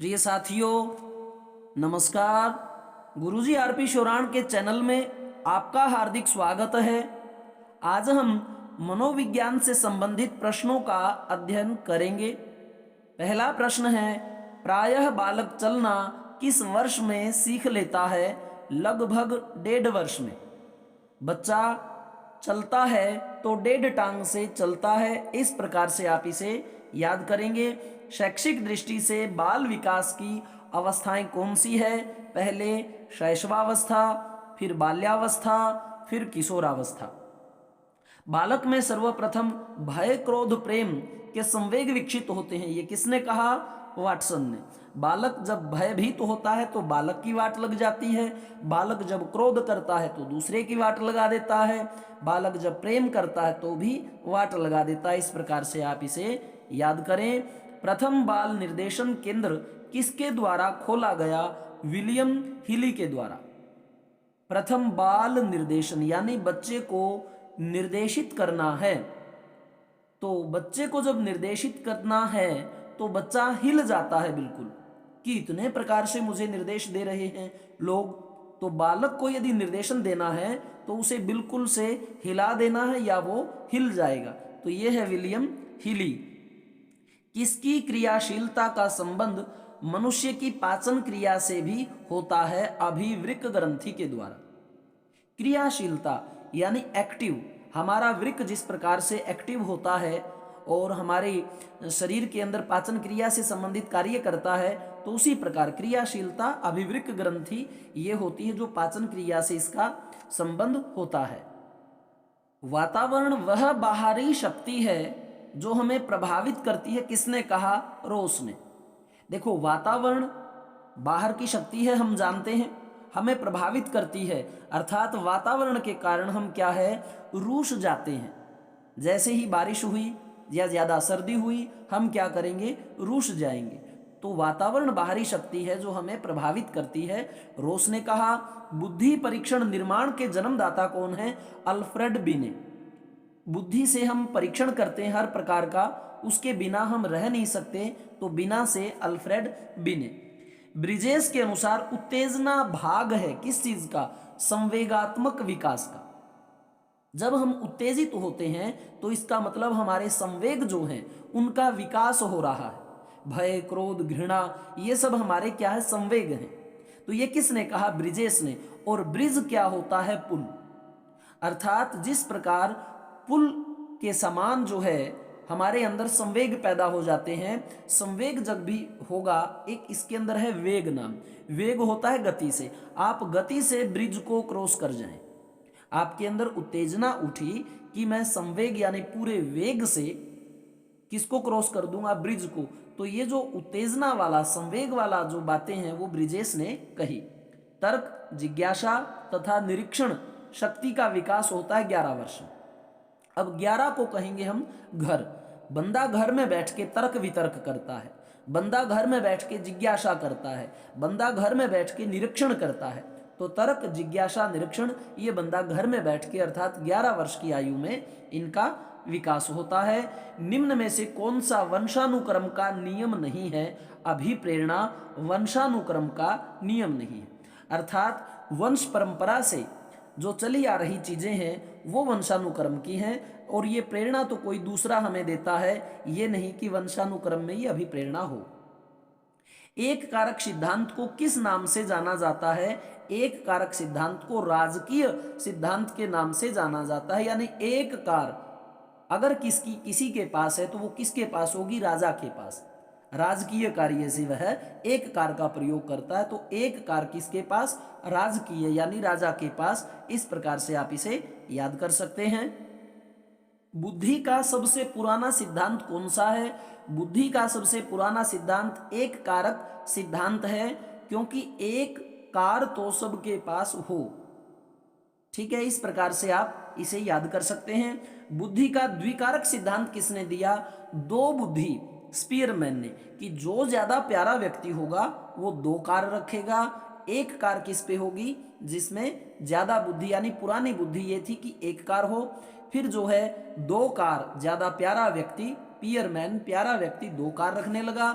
प्रिय साथियों, नमस्कार। गुरुजी आरपी शोराण के चैनल में आपका हार्दिक स्वागत है। आज हम मनोविज्ञान से संबंधित प्रश्नों का अध्ययन करेंगे। पहला प्रश्न है, प्रायः बालक चलना किस वर्ष में सीख लेता है? लगभग 1.5 वर्ष में। बच्चा चलता है तो 1.5 टांग से चलता है। इस प्रकार से आप इसे याद करेंगे। शैक्षिक दृष्टि से बाल विकास की अवस्थाएं कौन सी है? पहले शैशवावस्था, फिर बाल्यावस्था, फिर किशोरावस्था। बालक में सर्वप्रथम भय, क्रोध, प्रेम के संवेग विकसित होते हैं। ये किसने कहा? वाटसन ने। बालक जब भयभीत होता है तो बालक की वाट लग जाती है। बालक जब क्रोध करता है तो दूसरे की वाट लगा देता है। बालक जब प्रेम करता है तो भी वाट लगा देता है। इस प्रकार से आप इसे याद करें। प्रथम बाल निर्देशन केंद्र किसके द्वारा खोला गया? विलियम हिली के द्वारा। प्रथम बाल निर्देशन यानी बच्चे को निर्देशित करना है। तो बच्चे को जब निर्देशित करना है तो बच्चा हिल जाता है बिल्कुल, कि इतने प्रकार से मुझे निर्देश दे रहे हैं लोग। तो बालक को यदि निर्देशन देना है तो उसे बिल्कुल से हिला देना है या वो हिल जाएगा। तो ये है विलियम हिली। किसकी क्रियाशीलता का संबंध मनुष्य की पाचन क्रिया से भी होता है? अभिवृक्क ग्रंथि के द्वारा। क्रियाशीलता यानी एक्टिव, हमारा वृक्क जिस प्रकार से एक्टिव होता है और हमारे शरीर के अंदर पाचन क्रिया से संबंधित कार्य करता है, तो उसी प्रकार क्रियाशीलता अभिवृक्क ग्रंथि ये होती है जो पाचन क्रिया से इसका संबंध होता है। वातावरण वह बाहरी शक्ति है जो हमें प्रभावित करती है। किसने कहा? रोस ने। देखो, वातावरण बाहर की शक्ति है, हम जानते हैं, हमें प्रभावित करती है, अर्थात वातावरण के कारण हम क्या है, रूठ जाते हैं। जैसे ही बारिश हुई या ज्यादा सर्दी हुई, हम क्या करेंगे? रूठ जाएंगे। तो वातावरण बाहरी शक्ति है जो हमें प्रभावित करती है। रोस ने कहा। बुद्धि परीक्षण निर्माण के जन्मदाता कौन है? अल्फ्रेड बिने। बुद्धि से हम परीक्षण करते हैं हर प्रकार का, उसके बिना हम रह नहीं सकते, तो बिना से अल्फ्रेड बिने। ब्रिजेस के अनुसार उत्तेजना भाग है किस चीज का? संवेगात्मक विकास का। जब हम उत्तेजित होते हैं तो इसका मतलब हमारे संवेग जो हैं उनका विकास हो रहा है। भय, क्रोध, घृणा, ये सब हमारे क्या है? संवेग हैं। तो ये किसने कहा? ब्रिजेस ने। और ब्रिज क्या होता है? पुल। अर्थात जिस प्रकार पुल के समान जो है हमारे अंदर संवेग पैदा हो जाते हैं, संवेग जब भी होगा, एक इसके अंदर है वेग नाम। वेग होता है गति से। आप गति से ब्रिज को क्रॉस कर जाएं। आपके अंदर उत्तेजना उठी कि मैं संवेग यानी पूरे वेग से किसको क्रॉस कर दूंगा? ब्रिज को। तो ये जो उत्तेजना वाला, संवेग वाला जो बातें हैं वो ब्रिजेस ने कही। तर्क, जिज्ञासा तथा निरीक्षण शक्ति का विकास होता है 11 वर्ष में। अब 11 को कहेंगे हम घर। बंदा घर में बैठ के तर्क वितर्क करता है, बंदा घर में बैठ के जिज्ञासा करता है, बंदा घर में बैठ के निरीक्षण करता है। तो तर्क, जिज्ञासा, निरीक्षण, ये बंदा घर में बैठ के अर्थात 11 वर्ष की आयु में इनका विकास होता है। निम्न में से कौन सा वंशानुक्रम का नियम नहीं है? अभिप्रेरणा वंशानुक्रम का नियम नहीं है। अर्थात वंश परंपरा से जो चली आ रही चीजें हैं वो वंशानुक्रम की हैं, और ये प्रेरणा तो कोई दूसरा हमें देता है, ये नहीं कि वंशानुक्रम में ये अभिप्रेरणा हो। एक कारक सिद्धांत को किस नाम से जाना जाता है? एक कारक सिद्धांत को राजकीय सिद्धांत के नाम से जाना जाता है। यानी एक कार अगर किसी के पास है तो वो किसके पास होगी? राजा के पास। राजकीय कार्य से वह एक कार का प्रयोग करता है। तो एक कार किसके पास? राजकीय यानी राजा के पास। इस प्रकार से आप इसे याद कर सकते हैं। बुद्धि का सबसे पुराना सिद्धांत कौन सा है? बुद्धि का सबसे पुराना सिद्धांत एक कारक सिद्धांत है, क्योंकि एक कार तो सबके पास हो। ठीक है, इस प्रकार से आप इसे याद कर सकते हैं। बुद्धि का द्विकारक सिद्धांत किसने दिया? दो बुद्धि स्पीयरमैन ने, कि जो ज्यादा प्यारा व्यक्ति होगा वो 2 कार रखेगा। एक कार किस पे होगी? जिसमें ज्यादा बुद्धि यानी पुरानी बुद्धि ये थी कि एक कार हो। फिर जो है 2 कार, ज्यादा प्यारा व्यक्ति, पियरमैन प्यारा व्यक्ति 2 कार रखने लगा।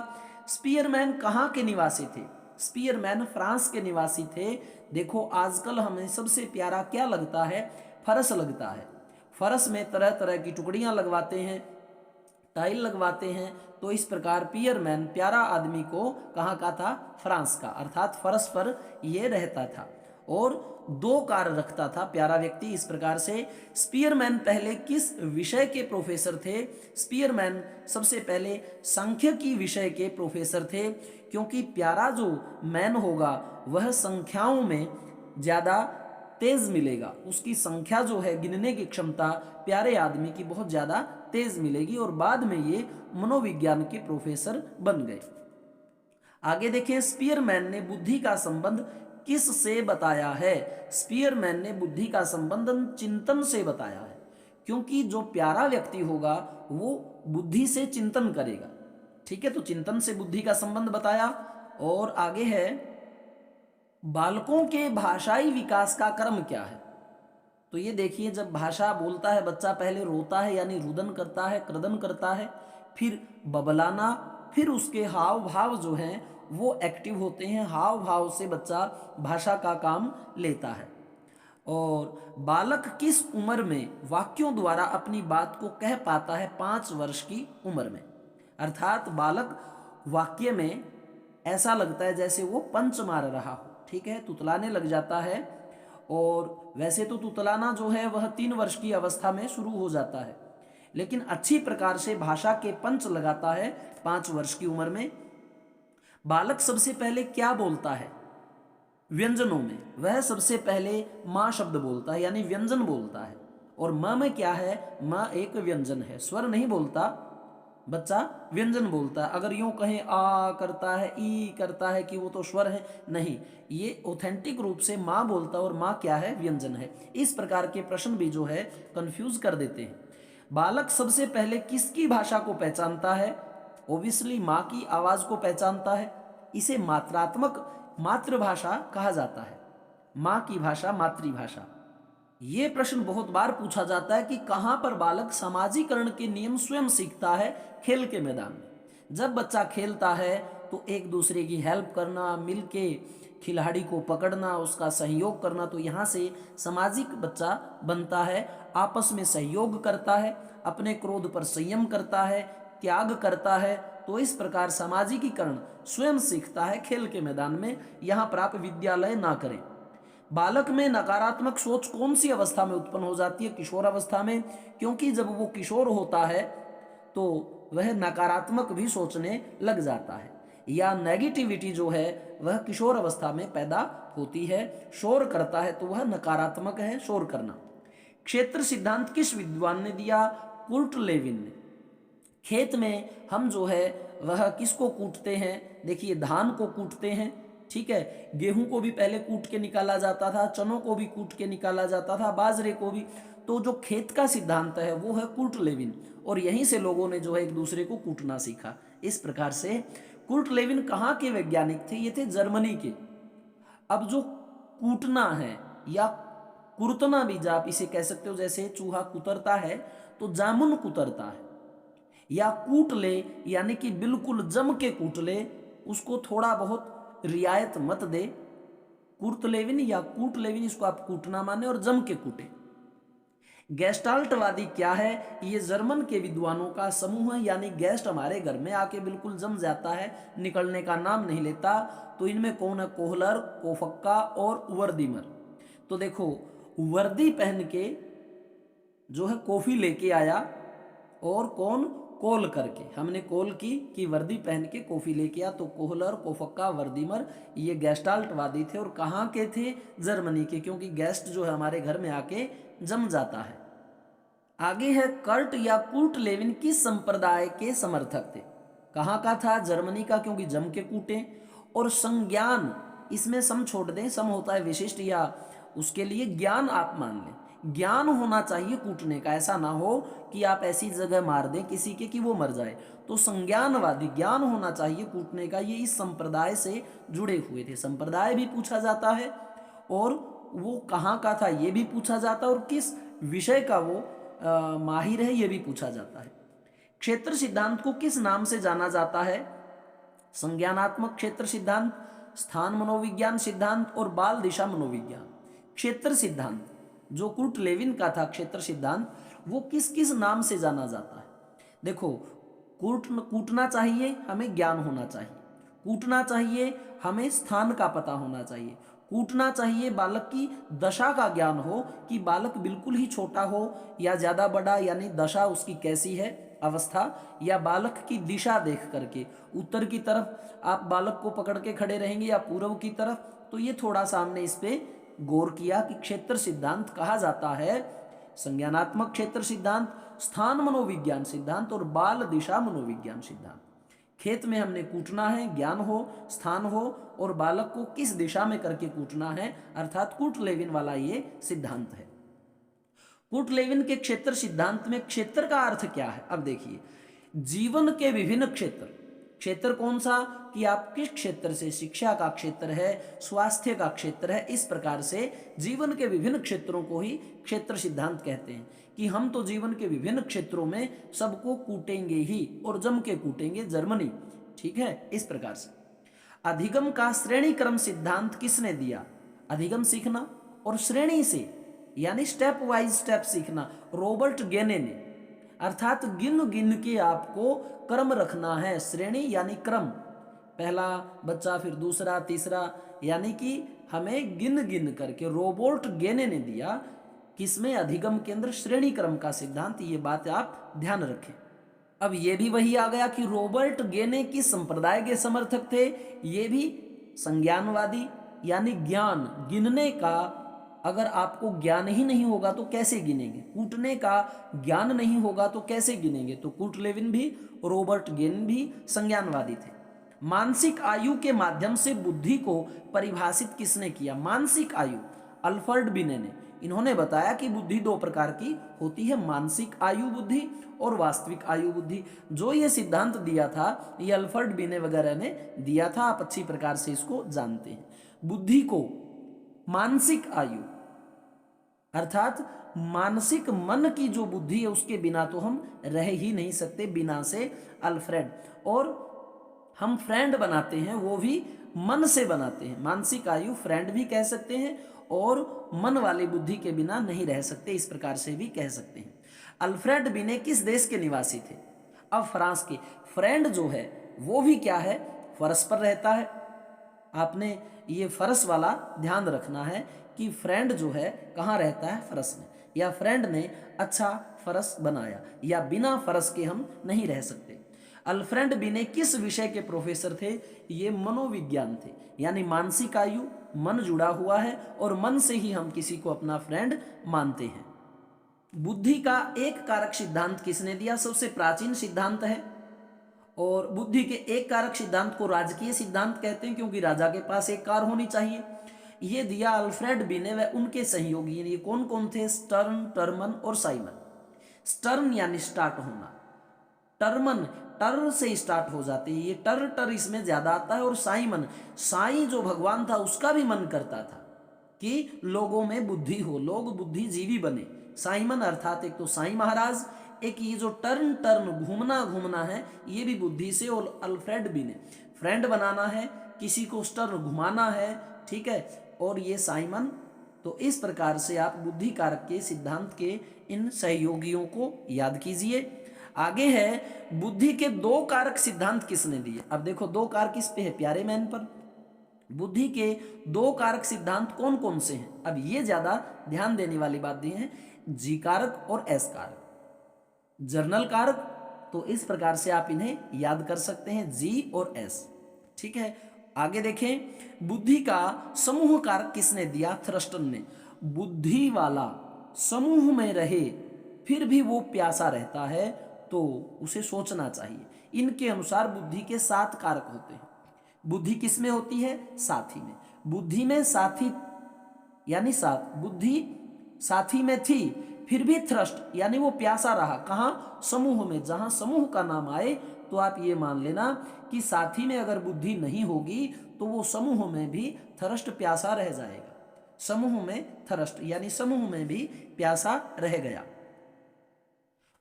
स्पीयरमैन कहाँ के निवासी थे? स्पीयरमैन फ्रांस के निवासी थे। देखो आजकल हमें सबसे प्यारा क्या लगता है? फरस लगता है। फरस में तरह तरह की टुकड़ियां लगवाते हैं, टाइल लगवाते हैं। तो इस प्रकार पियरमैन प्यारा आदमी को कहाँ का था? फ्रांस का, अर्थात फरस पर ये रहता था और 2 कार रखता था प्यारा व्यक्ति। इस प्रकार से स्पीयरमैन पहले किस विषय के प्रोफेसर थे? स्पीयरमैन सबसे पहले सांख्यिकी विषय के प्रोफेसर थे, क्योंकि प्यारा जो मैन होगा वह संख्याओं में ज़्यादा तेज मिलेगा, उसकी संख्या जो है गिनने की क्षमता प्यारे आदमी की बहुत ज़्यादा तेज मिलेगी, और बाद में ये मनोविज्ञान के प्रोफेसर बन गए। आगे देखें, स्पीयरमैन ने बुद्धि का संबंध किस से बताया है? स्पीयरमैन ने बुद्धि का संबंध चिंतन से बताया है, क्योंकि जो प्यारा व्यक्ति होगा वो बुद्धि से चिंतन करेगा। ठीक है, तो चिंतन से बुद्धि का संबंध बताया। और आगे है, बालकों के भाषाई विकास का क्रम क्या है? तो ये देखिए, जब भाषा बोलता है बच्चा पहले रोता है यानी रुदन करता है, क्रदन करता है, फिर बबलाना, फिर उसके हाव भाव जो हैं वो एक्टिव होते हैं। हाव भाव से बच्चा भाषा का काम लेता है। और बालक किस उम्र में वाक्यों द्वारा अपनी बात को कह पाता है? 5 वर्ष की उम्र में। अर्थात बालक वाक्य में ऐसा लगता है जैसे वो पंच मार रहा हो, ठीक है, तुतलाने लग जाता है। और वैसे तो तुतलाना जो है वह 3 वर्ष की अवस्था में शुरू हो जाता है, लेकिन अच्छी प्रकार से भाषा के पंच लगाता है 5 वर्ष की उम्र में। बालक सबसे पहले क्या बोलता है? व्यंजनों में वह सबसे पहले माँ शब्द बोलता है, यानी व्यंजन बोलता है। और माँ में क्या है? माँ एक व्यंजन है, स्वर नहीं बोलता, बच्चा व्यंजन बोलता है। अगर यूं कहें आ करता है, ई करता है, कि वो तो स्वर है, नहीं, ये ऑथेंटिक रूप से माँ बोलता है, और माँ क्या है? व्यंजन है। इस प्रकार के प्रश्न भी जो है कंफ्यूज कर देते हैं। बालक सबसे पहले किसकी भाषा को पहचानता है? ओबियसली माँ की आवाज को पहचानता है। इसे मात्रात्मक मातृभाषा कहा जाता है, माँ की भाषा मातृभाषा। ये प्रश्न बहुत बार पूछा जाता है कि कहाँ पर बालक सामाजिकरण के नियम स्वयं सीखता है? खेल के मैदान में। जब बच्चा खेलता है तो एक दूसरे की हेल्प करना, मिलके खिलाड़ी को पकड़ना, उसका सहयोग करना, तो यहाँ से सामाजिक बच्चा बनता है। आपस में सहयोग करता है, अपने क्रोध पर संयम करता है, त्याग करता है। तो इस प्रकार सामाजिकीकरण स्वयं सीखता है खेल के मैदान में। यहाँ पर आप विद्यालय ना करें। बालक में नकारात्मक सोच कौन सी अवस्था में उत्पन्न हो जाती है? किशोर अवस्था में, क्योंकि जब वो किशोर होता है तो वह नकारात्मक भी सोचने लग जाता है, या नेगेटिविटी जो है वह किशोर अवस्था में पैदा होती है। शोर करता है तो वह नकारात्मक है, शोर करना। क्षेत्र सिद्धांत किस विद्वान ने दिया? कुर्ट लेविन ने। खेत में हम जो है वह किसको कूटते हैं? देखिए, धान को कूटते हैं, ठीक है, गेहूं को भी पहले कूट के निकाला जाता था, चनों को भी कूट के निकाला जाता था, बाजरे को भी। तो जो खेत का सिद्धांत है वो है कुर्ट लेविन, और यहीं से लोगों ने जो है एक दूसरे को कूटना सीखा। इस प्रकार से कुर्ट लेविन कहाँ के वैज्ञानिक थे? ये थे जर्मनी के। अब जो कूटना है या कुरतना भी, आप इसे कह सकते हो, जैसे चूहा कुतरता है तो जामुन कुतरता है, या कूट ले यानी कि बिल्कुल जम के कूट ले, उसको थोड़ा बहुत रियायत मत दे। कुर्ट लेविन या कूट लेविन, इसको आप कूटना माने और जम के कूटे। गेस्टाल्टवादी क्या है? ये जर्मन के विद्वानों का समूह है, यानी गेस्ट हमारे घर में आके बिल्कुल जम जाता है, निकलने का नाम नहीं लेता। तो इनमें कौन है? कोहलर, कोफक्का और वर्दीमर। तो देखो, वर्दी पहन के जो है कॉफी लेके आया, और कौन? कॉल करके हमने कॉल की कि वर्दी पहन के कॉफी लेके आ। तो कोहलर, कोफक्का, वर्दीमर ये गेस्टाल्टवादी थे, और कहाँ के थे? जर्मनी के, क्योंकि गेस्ट जो है हमारे घर में आके जम जाता है। आगे है, कर्ट या कुर्ट लेविन किस संप्रदाय के समर्थक थे? कहाँ का था? जर्मनी का, क्योंकि जम के कूटे। और संज्ञान, इसमें सम छोड़ दें, सम होता है विशिष्ट, या उसके लिए ज्ञान आप मान लें। ज्ञान होना चाहिए कूटने का, ऐसा ना हो कि आप ऐसी जगह मार दें किसी के कि वो मर जाए। तो संज्ञानवादी, ज्ञान होना चाहिए कूटने का, ये इस संप्रदाय से जुड़े हुए थे। संप्रदाय भी पूछा जाता है, और वो कहाँ का था ये भी पूछा जाता है, और किस विषय का वो माहिर है ये भी पूछा जाता है। क्षेत्र सिद्धांत को किस नाम से जाना जाता है? संज्ञानात्मक क्षेत्र सिद्धांत, स्थान मनोविज्ञान सिद्धांत और बाल दिशा मनोविज्ञान। क्षेत्र सिद्धांत जो कुर्ट लेविन का था, क्षेत्र सिद्धांत, वो किस किस नाम से जाना जाता है? देखो, कूटना चाहिए हमें ज्ञान होना चाहिए, कूटना चाहिए हमें स्थान का पता होना चाहिए, कूटना चाहिए बालक की दशा का ज्ञान हो कि बालक बिल्कुल ही छोटा हो या ज़्यादा बड़ा, यानी दशा उसकी कैसी है, अवस्था, या बालक की दिशा देख करके उत्तर की तरफ आप बालक को पकड़ के खड़े रहेंगे या पूर्व की तरफ। तो ये थोड़ा सा हमने इस पे गौर किया कि क्षेत्र सिद्धांत कहा जाता है संज्ञानात्मक क्षेत्र सिद्धांत, स्थान मनोविज्ञान सिद्धांत और बाल दिशा मनोविज्ञान सिद्धांत। खेत में हमने कूटना है, ज्ञान हो, स्थान हो और बालक को किस दिशा में करके कूटना है, अर्थात कुर्ट लेविन वाला ये सिद्धांत है। कुर्ट लेविन के क्षेत्र सिद्धांत में क्षेत्र का अर्थ क्या है? अब देखिए, जीवन के विभिन्न क्षेत्र, क्षेत्र कौन सा कि आप किस क्षेत्र से, शिक्षा का क्षेत्र है, स्वास्थ्य का क्षेत्र है, इस प्रकार से जीवन के विभिन्न क्षेत्रों को ही क्षेत्र सिद्धांत कहते हैं कि हम तो जीवन के विभिन्न क्षेत्रों में सबको कूटेंगे ही और जम के कूटेंगे, जर्मनी, ठीक है, इस प्रकार से। अधिगम का श्रेणी क्रम सिद्धांत किसने दिया? अधिगम सीखना और श्रेणी से यानी स्टेप वाइज स्टेप सीखना रॉबर्ट गेने ने, अर्थात गिन गिन के आपको क्रम रखना है, श्रेणी यानी क्रम, पहला बच्चा फिर दूसरा तीसरा, यानी कि हमें गिन गिन करके रॉबर्ट गेने ने दिया, किसमें? अधिगम के अंदर श्रेणी क्रम का सिद्धांत। ये बात आप ध्यान रखें। अब ये भी वही आ गया कि रॉबर्ट गेने किस संप्रदाय के समर्थक थे? ये भी संज्ञानवादी, यानी ज्ञान, गिनने का अगर आपको ज्ञान ही नहीं होगा तो कैसे गिनेंगे, कूटने का ज्ञान नहीं होगा तो कैसे गिनेंगे? तो कुर्ट लेविन भी, रॉबर्ट गेन भी संज्ञानवादी थे। मानसिक आयु के माध्यम से बुद्धि को परिभाषित किसने किया? मानसिक आयु, अल्फ्रेड बिने ने। इन्होंने बताया कि बुद्धि दो प्रकार की होती है, मानसिक आयु बुद्धि और वास्तविक आयु बुद्धि। जो ये सिद्धांत दिया था ये अल्फ्रेड बिने वगैरह ने दिया था, आप अच्छी प्रकार से इसको जानते हैं। बुद्धि को मानसिक आयु अर्थात मानसिक मन की जो बुद्धि है उसके बिना तो हम रह ही नहीं सकते, बिना से अल्फ्रेड, और हम फ्रेंड बनाते हैं वो भी मन से बनाते हैं। मानसिक आयु फ्रेंड भी कह सकते हैं और मन वाली बुद्धि के बिना नहीं रह सकते, इस प्रकार से भी कह सकते हैं। अल्फ्रेड बिने किस देश के निवासी थे? अब फ्रांस के। फ्रेंड जो है वो भी क्या है? फरस पर रहता है। आपने ये फरस वाला ध्यान रखना है कि फ्रेंड जो है कहाँ रहता है? फरस में, या फ्रेंड ने अच्छा फरस बनाया, या बिना फरस के हम नहीं रह सकते। अल्फ्रेड बिने किस विषय के प्रोफेसर थे? ये मनोविज्ञान थे, यानी मानसिक आयु, मन जुड़ा हुआ है और मन से ही हम किसी को अपना फ्रेंड मानते हैं। बुद्धि का एक कारक सिद्धांत किसने दिया? सबसे प्राचीन सिद्धांत है, और बुद्धि के एक कारक सिद्धांत को राजकीय सिद्धांत कहते हैं क्योंकि राजा के पास एक कार होनी चाहिए। ये दिया अल्फ्रेड बिने व उनके सहयोगी। ये कौन कौन थे? स्टर्न, टर्मन और साइमन। स्टर्न यानी स्टार्ट होना, टर्मन टर से स्टार्ट हो जाते हैं, ये टर इसमें ज्यादा आता है, और साइमन, साई जो भगवान था उसका भी मन करता था कि लोगों में बुद्धि हो, लोग बुद्धिजीवी बने। साइमन अर्थात एक तो साई महाराज, एक ये जो टर्न घूमना घूमना है ये भी बुद्धि से, और अल्फ्रेड बिने फ्रेंड बनाना है, किसी को स्टर्न घुमाना है, ठीक है, और ये साइमन। तो इस प्रकार से आप बुद्धि कारक के सिद्धांत के इन सहयोगियों को याद कीजिए। आगे है बुद्धि के दो कारक सिद्धांत किसने दिए? अब देखो दो कारक किस पे है? प्यारे मैन पर। बुद्धि के दो कारक सिद्धांत कौन कौन से हैं? अब ये ज्यादा ध्यान देने वाली बात दी है, जी कारक और एस कारक, जर्नल कारक। तो इस प्रकार से आप इन्हें याद कर सकते हैं, जी और एस, ठीक है। आगे देखें, बुद्धि का समूह कारक किसने दिया? थ्रस्टन ने। बुद्धि वाला समूह में रहे फिर भी वो प्यासा रहता है तो उसे सोचना चाहिए। इनके अनुसार बुद्धि के 7 कारक होते हैं। बुद्धि किस में होती है? साथी में। बुद्धि में साथी यानी साथ, बुद्धि साथी में थी फिर भी थ्रस्ट यानी वो प्यासा रहा। कहाँ? समूह में। जहां समूह का नाम आए तो आप ये मान लेना कि साथी में अगर बुद्धि नहीं होगी तो वो समूह में भी थ्रस्ट प्यासा रह जाएगा। समूह में थ्रस्ट यानी समूह में भी प्यासा रह गया।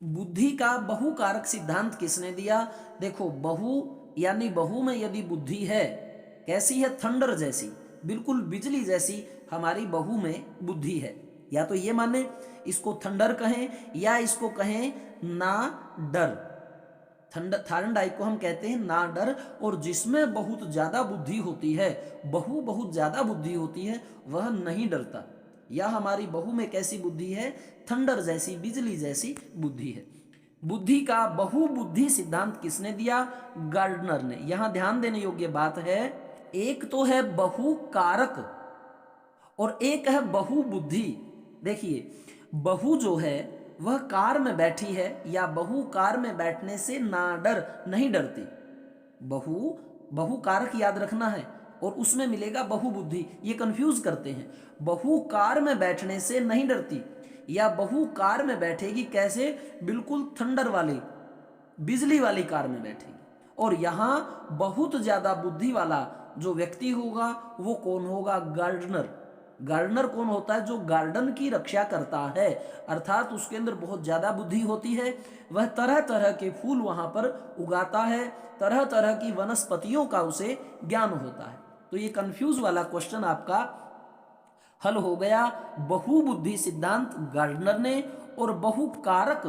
बुद्धि का बहुकारक सिद्धांत किसने दिया? देखो, बहु यानी बहु में यदि बुद्धि है, कैसी है? थंडर जैसी, बिल्कुल बिजली जैसी हमारी बहु में बुद्धि है। या तो ये माने इसको थंडर कहें, या इसको कहें ना डर। थार्नडाइक को हम कहते हैं ना डर। और जिसमें बहुत ज्यादा बुद्धि होती है, बहुत ज्यादा बुद्धि होती है, वह नहीं डरता। या हमारी बहु में कैसी बुद्धि है? थंडर जैसी, बिजली जैसी बुद्धि है। बुद्धि का बहु बुद्धि सिद्धांत किसने दिया? गार्डनर ने। यहां ध्यान देने योग्य बात है, एक तो है बहु कारक और एक है बहु बुद्धि। देखिए, बहु जो है वह कार में बैठी है, या बहु कार में बैठने से ना डर, नहीं डरती। बहु बहु कारक याद रखना है, और उसमें मिलेगा बहु बुद्धि, ये कंफ्यूज करते हैं। बहु कार में बैठने से नहीं डरती, या बहु कार में बैठेगी कैसे? बिल्कुल थंडर वाली, बिजली वाली कार में बैठेगी। और यहां बहुत ज्यादा बुद्धि वाला जो व्यक्ति होगा वो कौन होगा? गार्डनर। गार्डनर कौन होता है? जो गार्डन की रक्षा करता है, अर्थात उसके अंदर बहुत ज्यादा बुद्धि होती है। वह तरह तरह के फूल वहां पर उगाता है, तरह तरह की वनस्पतियों का उसे ज्ञान होता है। तो ये कंफ्यूज वाला क्वेश्चन आपका हल हो गया। बहुबुद्धि सिद्धांत गार्डनर ने, और बहुकारक,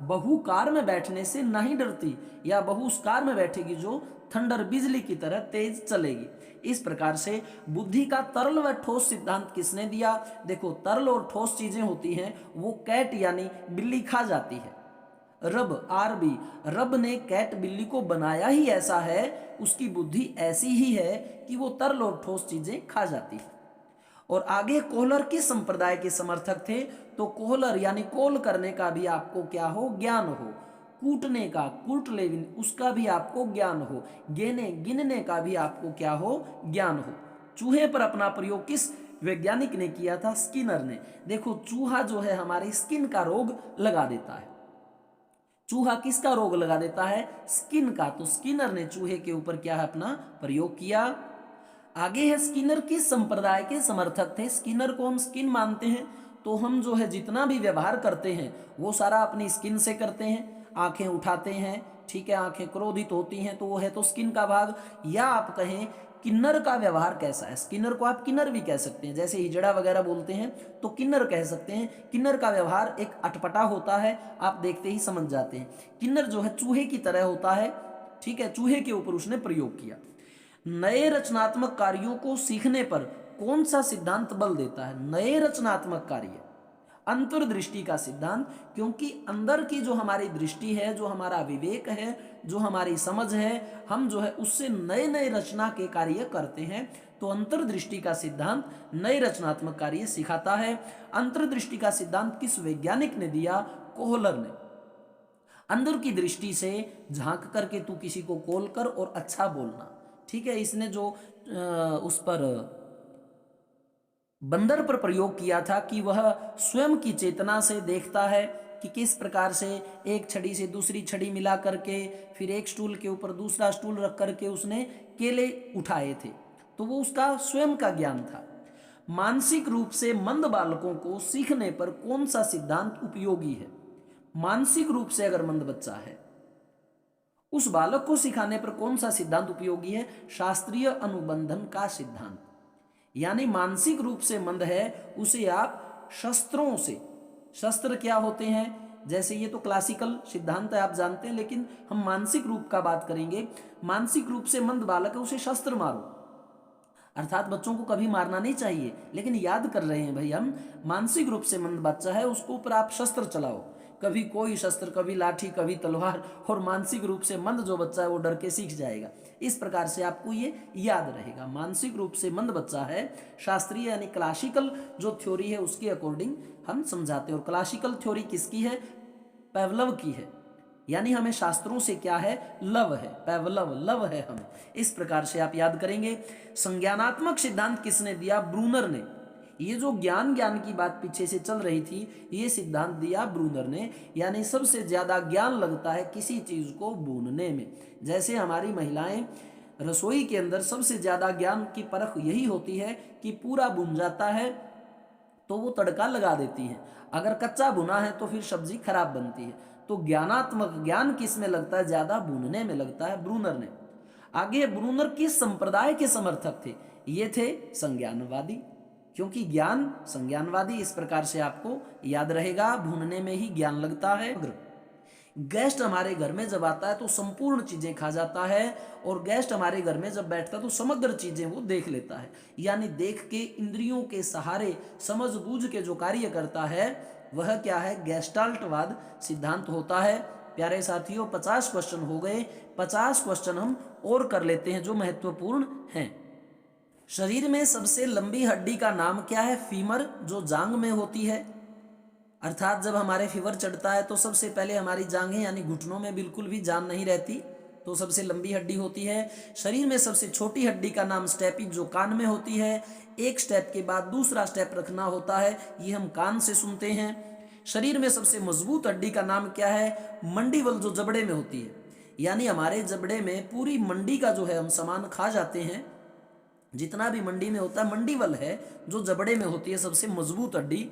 बहुकार में बैठने से नहीं डरती, या बहु उस कार में बैठेगी जो थंडर, बिजली की तरह तेज चलेगी। इस प्रकार से बुद्धि का तरल व ठोस सिद्धांत किसने दिया? देखो, तरल और ठोस चीजें होती हैं वो कैट यानी बिल्ली खा जाती है। रब, आरबी, रब ने कैट बिल्ली को बनाया ही ऐसा है, उसकी बुद्धि ऐसी ही है कि वो तरल और ठोस चीजें खा जाती है। और आगे कोहलर किस संप्रदाय के समर्थक थे? तो कोहलर यानी कोल करने का भी आपको क्या हो? ज्ञान हो। कूटने का, कूट लेविन, उसका भी आपको ज्ञान हो। गेने, गिनने का भी आपको क्या हो? ज्ञान हो। चूहे पर अपना प्रयोग किस वैज्ञानिक ने किया था? स्किनर ने। देखो, चूहा जो है हमारी स्किन का रोग लगा देता है। चूहा किसका रोग लगा देता है? स्किन का। तो स्किनर ने चूहे के ऊपर क्या है? अपना प्रयोग किया। आगे है, स्किनर किस संप्रदाय के समर्थक थे? स्किनर को हम स्किन मानते हैं, तो हम जो है जितना भी व्यवहार करते हैं वो सारा अपनी स्किन से करते हैं। आंखें उठाते हैं, ठीक है, आंखें क्रोधित होती हैं, तो वो है तो स्किन का भाग। या आप कहें किन्नर का व्यवहार कैसा है? स्किनर को आप किन्नर भी कह सकते हैं, जैसे हिजड़ा वगैरह बोलते हैं तो किन्नर कह सकते हैं। किन्नर का व्यवहार एक अटपटा होता है, आप देखते ही समझ जाते हैं। किन्नर जो है चूहे की तरह होता है, ठीक है, चूहे के ऊपर उसने प्रयोग किया। नए रचनात्मक कार्यों को सीखने पर कौन सा सिद्धांत बल देता है? नए रचनात्मक कार्य, अंतर्दृष्टि का सिद्धांत। क्योंकि अंदर की जो हमारी दृष्टि है, जो हमारा विवेक है, जो हमारी समझ है, हम जो है उससे नए नए रचना के कार्य करते हैं। तो अंतर्दृष्टि का सिद्धांत नए रचनात्मक कार्य सिखाता है। अंतर्दृष्टि का सिद्धांत किस वैज्ञानिक ने दिया? कोहलर ने। अंदर की दृष्टि से झांक करके तू किसी को कॉल कर और अच्छा बोलना, ठीक है। इसने जो उस पर बंदर पर प्रयोग किया था कि वह स्वयं की चेतना से देखता है कि किस प्रकार से एक छड़ी से दूसरी छड़ी मिला करके, फिर एक स्टूल के ऊपर दूसरा स्टूल रख करके उसने केले उठाए थे, तो वो उसका स्वयं का ज्ञान था। मानसिक रूप से मंद बालकों को सीखने पर कौन सा सिद्धांत उपयोगी है? मानसिक रूप से अगर मंद बच्चा है, उस बालक को सिखाने पर कौन सा सिद्धांत उपयोगी है? शास्त्रीय अनुबंधन का सिद्धांत। यानी मानसिक रूप से मंद है, उसे आप शस्त्रों से, शस्त्र क्या होते हैं? जैसे ये तो क्लासिकल सिद्धांत है, आप जानते हैं, लेकिन हम मानसिक रूप का बात करेंगे। मानसिक रूप से मंद बालक है, उसे शस्त्र मारो। अर्थात बच्चों को कभी मारना नहीं चाहिए, लेकिन याद कर रहे हैं भाई हम, मानसिक रूप से मंद बच्चा है, उसको ऊपर आप शस्त्र चलाओ, कभी कोई शस्त्र, कभी लाठी, कभी तलवार, और मानसिक रूप से मंद जो बच्चा है वो डर के सीख जाएगा। इस प्रकार से आपको ये याद रहेगा। मानसिक रूप से मंद बच्चा है, शास्त्रीय यानी क्लासिकल जो थ्योरी है उसके अकॉर्डिंग हम समझाते हैं। और क्लासिकल थ्योरी किसकी है? पेवलव की है। यानी हमें शास्त्रों से क्या है? लव है, पेवलव, लव है हमें। इस प्रकार से आप याद करेंगे। संज्ञानात्मक सिद्धांत किसने दिया? ब्रूनर ने। ये जो ज्ञान की बात पीछे से चल रही थी, ये सिद्धांत दिया ब्रूनर ने। यानी सबसे ज्यादा ज्ञान लगता है किसी चीज को भूनने में। जैसे हमारी महिलाएं रसोई के अंदर सबसे ज्यादा ज्ञान की परख यही होती है कि पूरा भुन जाता है तो वो तड़का लगा देती हैं, अगर कच्चा भुना है तो फिर सब्जी खराब बनती है। तो ज्ञानात्मक ज्ञान किस में लगता है? ज्यादा भूनने में लगता है। ब्रूनर ने। आगे ब्रूनर किस संप्रदाय के समर्थक थे? ये थे संज्ञानवादी, क्योंकि ज्ञान संज्ञानवादी, इस प्रकार से आपको याद रहेगा, भूनने में ही ज्ञान लगता है। गेस्ट हमारे घर में जब आता है तो संपूर्ण चीजें खा जाता है, और गेस्ट हमारे घर में जब बैठता है तो समग्र चीजें वो देख लेता है। यानी देख के, इंद्रियों के सहारे समझ बूझ के जो कार्य करता है वह क्या है? गेस्टाल्टवाद सिद्धांत होता है। प्यारे साथियों, 50 क्वेश्चन हो गए। 50 क्वेश्चन हम और कर लेते हैं जो महत्वपूर्ण हैं। शरीर में सबसे लंबी हड्डी का नाम क्या है? फीमर, जो जांग में होती है। अर्थात जब हमारे फीवर चढ़ता है तो सबसे पहले हमारी जांघें यानी घुटनों में बिल्कुल भी जान नहीं रहती, तो सबसे लंबी हड्डी होती है। शरीर में सबसे छोटी हड्डी का नाम स्टेपिज, जो कान में होती है। एक स्टेप के बाद दूसरा स्टेप रखना होता है, ये हम कान से सुनते हैं। शरीर में सबसे मजबूत हड्डी का नाम क्या है? मंडीबल, जो जबड़े में होती है। यानी हमारे जबड़े में पूरी मंडी का जो है हम सामान खा जाते हैं, जितना भी मंडी में होता है, मंडीबल है जो जबड़े में होती है, सबसे मजबूत हड्डी।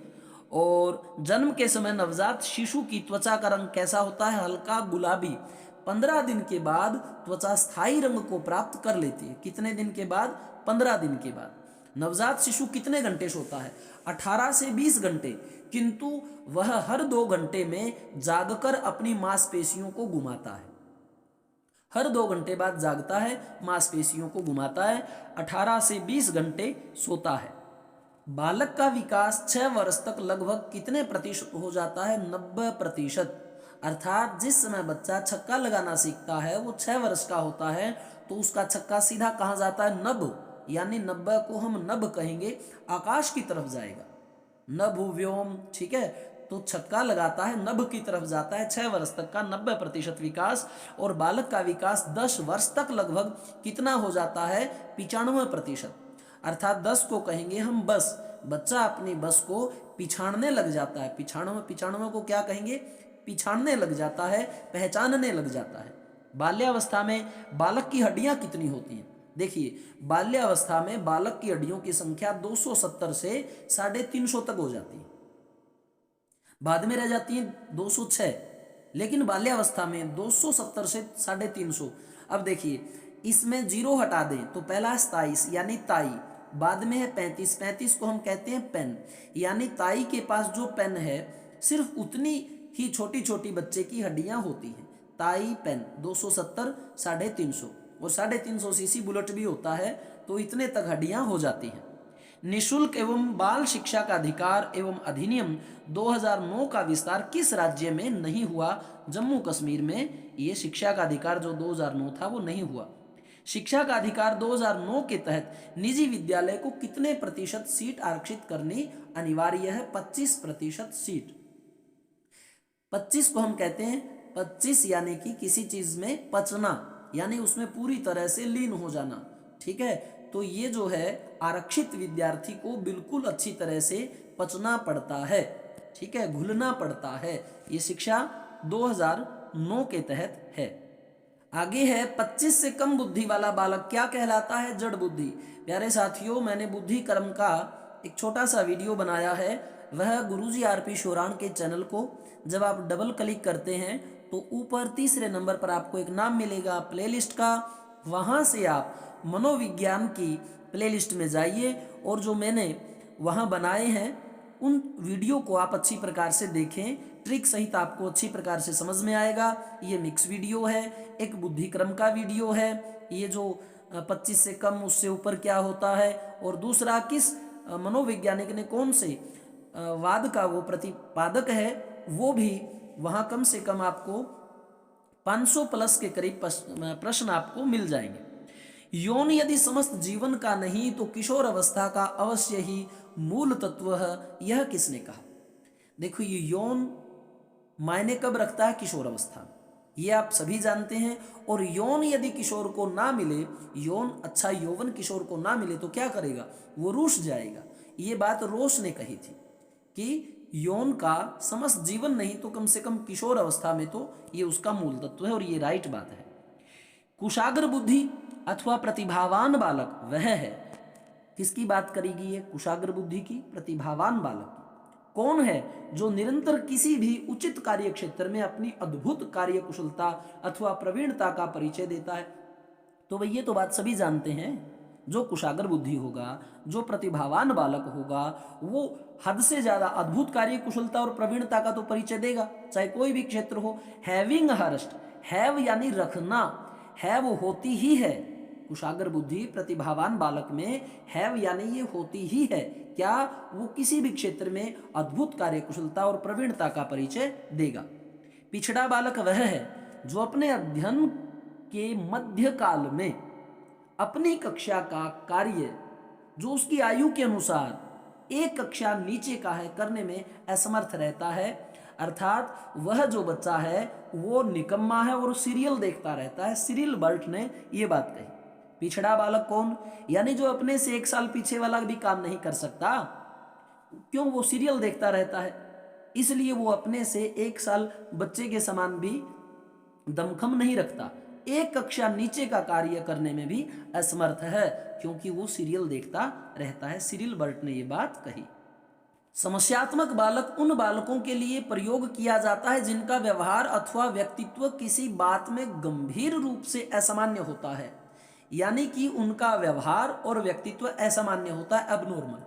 और जन्म के समय नवजात शिशु की त्वचा का रंग कैसा होता है? हल्का गुलाबी। 15 दिन के बाद त्वचा स्थायी रंग को प्राप्त कर लेती है। कितने दिन के बाद? 15 दिन के बाद। नवजात शिशु कितने घंटे सोता है? 18 से 20 घंटे, किंतु वह हर 2 घंटे में जागकर अपनी मांसपेशियों को घुमाता है। हर 2 घंटे बाद जागता है, मांसपेशियों को घुमाता है, 18 से 20 घंटे सोता है। बालक का विकास 6 वर्ष तक लगभग कितने प्रतिशत हो जाता है? 90%। अर्थात जिस समय बच्चा छक्का लगाना सीखता है वो 6 वर्ष का होता है, तो उसका छक्का सीधा कहाँ जाता है? नभ, यानी 90 को हम नभ कहेंगे, आकाश की तरफ जाएगा, नभ व्योम, ठीक है। तो छक्का लगाता है, नभ की तरफ जाता है। 6 वर्ष तक का 90% विकास। और बालक का विकास 10 वर्ष तक लगभग कितना हो जाता है? 95%। अर्थात 10 को कहेंगे हम बस, बच्चा अपनी बस को पिछाड़ने लग जाता है। पिछाड़ने को क्या कहेंगे? पिछाड़ने लग जाता है, पहचानने लग जाता है। बाल्यावस्था में बालक की हड्डियां कितनी होती हैं? देखिए, बाल्यावस्था में बालक की हड्डियों की संख्या 270 से 350 तक हो जाती है, बाद में रह जाती है 206, लेकिन बाल्यावस्था में 270 से 350। अब देखिए, इसमें 0 हटा दें तो पहला 27 यानी ताई, बाद में है 35, 35 को हम कहते हैं पेन। यानी ताई के पास जो पेन है सिर्फ उतनी ही छोटी छोटी बच्चे की हड्डियां होती हैं। ताई पेन 270, 350, और 350 सीसी बुलेट भी होता है, तो इतने तक हड्डियां हो जाती हैं। निशुल्क एवं बाल शिक्षा का अधिकार एवं अधिनियम 2009 का विस्तार किस राज्य में नहीं हुआ? जम्मू कश्मीर में ये शिक्षा का अधिकार जो 2009 था वो नहीं हुआ। शिक्षा का अधिकार 2009 के तहत निजी विद्यालय को कितने प्रतिशत सीट आरक्षित करनी अनिवार्य है? 25% सीट। 25 को हम कहते हैं 25 यानी कि किसी चीज में पचना, यानी उसमें पूरी तरह से लीन हो जाना, ठीक है। तो ये जो है आरक्षित विद्यार्थी को बिल्कुल अच्छी तरह से पचना पड़ता है, ठीक है, घुलना पड़ता है। ये शिक्षा 2009 के तहत है। आगे है 25 से कम बुद्धि वाला बालक क्या कहलाता है? जड़ बुद्धि। प्यारे साथियों, मैंने बुद्धि कर्म का एक छोटा सा वीडियो बनाया है, वह गुरुजी आरपी शोराण के चैनल को जब आप डबल क्लिक करते हैं तो ऊपर तीसरे नंबर पर आपको एक नाम मिलेगा प्लेलिस्ट का, वहां से आप मनोविज्ञान की प्लेलिस्ट में जाइए और जो मैंने वहां बनाए हैं उन वीडियो को आप अच्छी प्रकार से देखें, ट्रिक सहित आपको अच्छी प्रकार से समझ में आएगा। ये मिक्स वीडियो है, एक बुद्धि क्रम का वीडियो है, ये जो 25 से कम उससे ऊपर क्या होता है, और दूसरा किस मनोवैज्ञानिक ने कौन से वाद का वो प्रतिपादक है, वो भी वहाँ कम से कम आपको 500 प्लस के करीब प्रश्न आपको मिल जाएंगे। यौन यदि समस्त जीवन का नहीं तो किशोर अवस्था का अवश्य ही मूल तत्व है, यह किसने कहा? देखो, ये यौन मायने कब रखता है? किशोर अवस्था, ये आप सभी जानते हैं। और यौन यदि किशोर को ना मिले, यौन अच्छा यौवन किशोर को ना मिले तो क्या करेगा? वो रूठ जाएगा। ये बात रोश ने कही थी कि यौन का समस्त जीवन नहीं तो कम से कम किशोर अवस्था में तो ये उसका मूल तत्व है, और ये राइट बात है। कुशाग्र बुद्धि अथवा प्रतिभावान बालक वह है, किसकी बात करेगी ये? कुशाग्र बुद्धि की, प्रतिभावान बालक की। कौन है जो निरंतर किसी भी उचित कार्य क्षेत्र में अपनी अद्भुत कार्य कुशलता अथवा प्रवीणता का परिचय देता है? तो भाई ये तो बात सभी जानते हैं, जो कुशाग्र बुद्धि होगा, जो प्रतिभावान बालक होगा, वो हद से ज्यादा अद्भुत कार्य कुशलता और प्रवीणता का तो परिचय देगा, चाहे कोई भी क्षेत्र हो। हैविंग हर्स्ट, हैव यानी रखना, हैव होती ही है। कुशाग्र बुद्धि प्रतिभावान बालक में हैव यानी ये होती ही है क्या, वो किसी भी क्षेत्र में अद्भुत कार्य कुशलता और प्रवीणता का परिचय देगा। पिछड़ा बालक वह है जो अपने अध्ययन के मध्य काल में अपनी कक्षा का कार्य जो उसकी आयु के अनुसार एक कक्षा नीचे का है करने में असमर्थ रहता है। अर्थात वह जो बच्चा है वो निकम्मा है और सीरियल देखता रहता है। सिरिल बर्ट ने ये बात कही। पिछड़ा बालक कौन, यानी जो अपने से 1 साल पीछे वाला भी काम नहीं कर सकता। क्यों, वो सीरियल देखता रहता है, इसलिए वो अपने से 1 साल बच्चे के समान भी दमखम नहीं रखता। एक कक्षा नीचे का कार्य करने में भी असमर्थ है क्योंकि वो सीरियल देखता रहता है। सिरिल बर्ट ने ये बात कही। समस्यात्मक बालक उन बालकों के लिए प्रयोग किया जाता है जिनका व्यवहार अथवा व्यक्तित्व किसी बात में गंभीर रूप से असामान्य होता है, यानी कि उनका व्यवहार और व्यक्तित्व असामान्य होता है, अबनॉर्मल।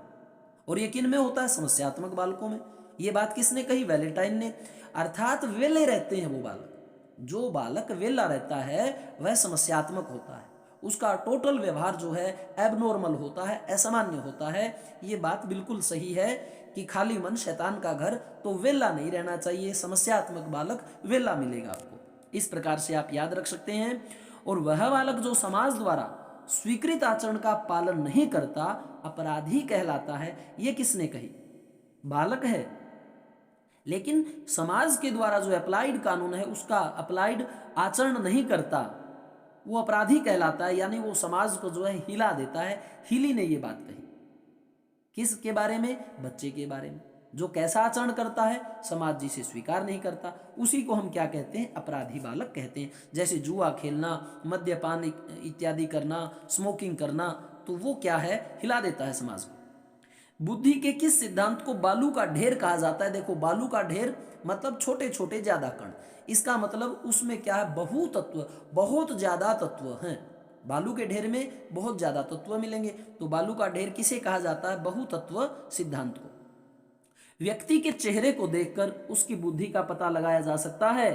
और ये किन में होता है? समस्यात्मक बालकों में। ये बात किसने कही? वैलेंटाइन ने। अर्थात वेले रहते हैं वो बालक। जो बालक वेला रहता है वह समस्यात्मक होता है, उसका टोटल व्यवहार जो है एबनॉर्मल होता है, असामान्य होता है। ये बात बिल्कुल सही है कि खाली मन शैतान का घर, तो वेला नहीं रहना चाहिए। समस्यात्मक बालक वेला मिलेगा आपको। इस प्रकार से आप याद रख सकते हैं। और वह बालक जो समाज द्वारा स्वीकृत आचरण का पालन नहीं करता अपराधी कहलाता है। ये किसने कही? बालक है, लेकिन समाज के द्वारा जो अप्लाइड कानून है उसका अप्लाइड आचरण नहीं करता, वो अपराधी कहलाता है। यानी वो समाज को जो है हिला देता है। हिली ने ये बात कही। किसके बारे में? बच्चे के बारे में। जो कैसा आचरण करता है, समाज जिसे स्वीकार नहीं करता, उसी को हम क्या कहते हैं? अपराधी बालक कहते हैं। जैसे जुआ खेलना, मद्यपान इत्यादि करना, स्मोकिंग करना, तो वो क्या है? हिला देता है समाज को। बुद्धि के किस सिद्धांत को बालू का ढेर कहा जाता है? देखो, बालू का ढेर मतलब छोटे छोटे ज्यादा कण। इसका मतलब उसमें क्या है? बहुतत्व, बहुत ज्यादा तत्व हैं। बालू के ढेर में बहुत ज्यादा तत्व मिलेंगे, तो बालू का ढेर किसे कहा जाता है? बहुतत्व सिद्धांत को। व्यक्ति के चेहरे को देखकर उसकी बुद्धि का पता लगाया जा सकता है।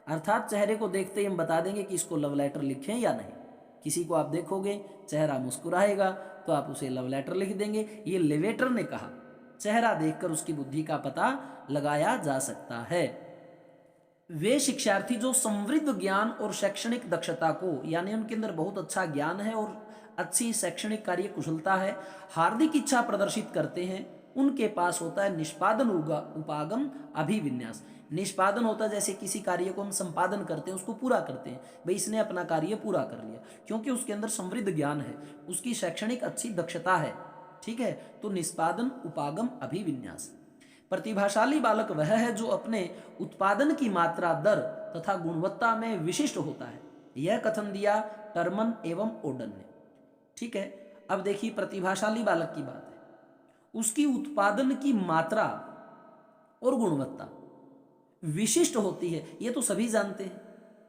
अर्थात चेहरे को देखते ही हम बता देंगे कि इसको लव लेटर लिखें या नहीं। किसी को आप देखोगे, चेहरा मुस्कुराएगा, तो आप उसे लव लेटर लिख देंगे। ये लेवेटर ने कहा, चेहरा देखकर उसकी बुद्धि का पता लगाया जा सकता है। वे शिक्षार्थी जो समृद्ध ज्ञान और शैक्षणिक दक्षता को, यानी उनके अंदर बहुत अच्छा ज्ञान है और अच्छी शैक्षणिक कार्य कुशलता है, हार्दिक इच्छा प्रदर्शित करते हैं, उनके पास होता है निष्पादन उपागम अभिविन्यास। निष्पादन होता है जैसे किसी कार्य को हम संपादन करते हैं, उसको पूरा करते हैं। भाई इसने अपना कार्य पूरा कर लिया क्योंकि उसके अंदर समृद्ध ज्ञान है, उसकी शैक्षणिक अच्छी दक्षता है। ठीक है, तो निष्पादन उपागम अभिविन्यास। प्रतिभाशाली बालक वह है जो अपने उत्पादन की मात्रा, दर तथा गुणवत्ता में विशिष्ट होता है। यह कथन दिया टर्मन एवं ओडन ने। ठीक है, अब देखिए प्रतिभाशाली बालक की बात है, उसकी उत्पादन की मात्रा और गुणवत्ता विशिष्ट होती है। ये तो सभी जानते हैं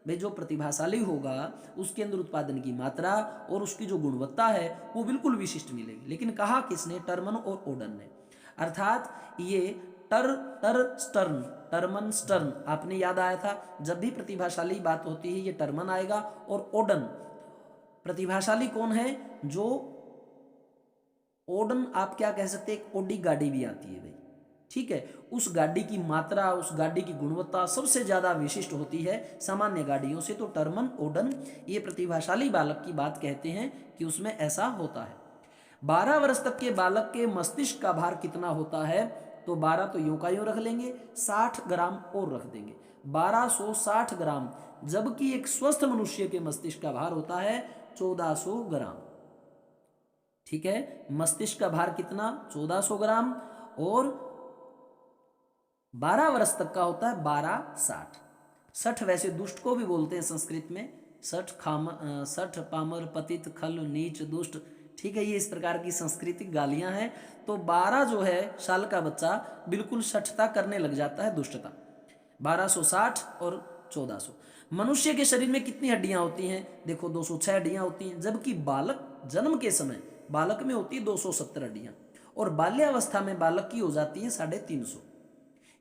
भाई, जो प्रतिभाशाली होगा उसके अंदर उत्पादन की मात्रा और उसकी जो गुणवत्ता है वो बिल्कुल विशिष्ट मिलेगी। लेकिन कहा किसने? टर्मन और ओडन ने। अर्थात ये स्टर्न, टर्मन स्टर्न, आपने याद आया था, जब भी प्रतिभाशाली बात होती है ये टर्मन आएगा। और ओडन, प्रतिभाशाली कौन है? जो ओडन आप क्या कह सकते हैं? एक ओडी गाड़ी भी आती है भाई। ठीक है, उस गाड़ी की मात्रा, उस गाड़ी की गुणवत्ता सबसे ज्यादा विशिष्ट होती है सामान्य गाड़ियों से। तो टर्मन, ओडन, ये प्रतिभाशाली बालक की बात कहते हैं कि उसमें ऐसा होता है। 12 वर्ष तक के बालक के मस्तिष्क का भार कितना होता है? तो 12 तो यूं का यूं रख लेंगे, 60 ग्राम और रख देंगे, 1260 ग्राम। जबकि एक स्वस्थ मनुष्य के मस्तिष्क का भार होता है 1400 ग्राम। ठीक है, मस्तिष्क का भार कितना? 1400 ग्राम। और 12 वर्ष तक का होता है 1260। 60 वैसे दुष्ट को भी बोलते हैं संस्कृत में। 60 पामर, पतित, खल, नीच, दुष्ट। ठीक है, ये इस प्रकार की सांस्कृतिक गालियां हैं। तो 12 जो है साल का बच्चा बिल्कुल शठता करने लग जाता है, दुष्टता। 1260 और 1400। मनुष्य के शरीर में कितनी हड्डियां होती हैं? देखो 206 हड्डियां होती हैं, जबकि बालक जन्म के समय बालक में होती है 270 हड्डियां, और बाल्यावस्था में बालक की हो जाती है 350।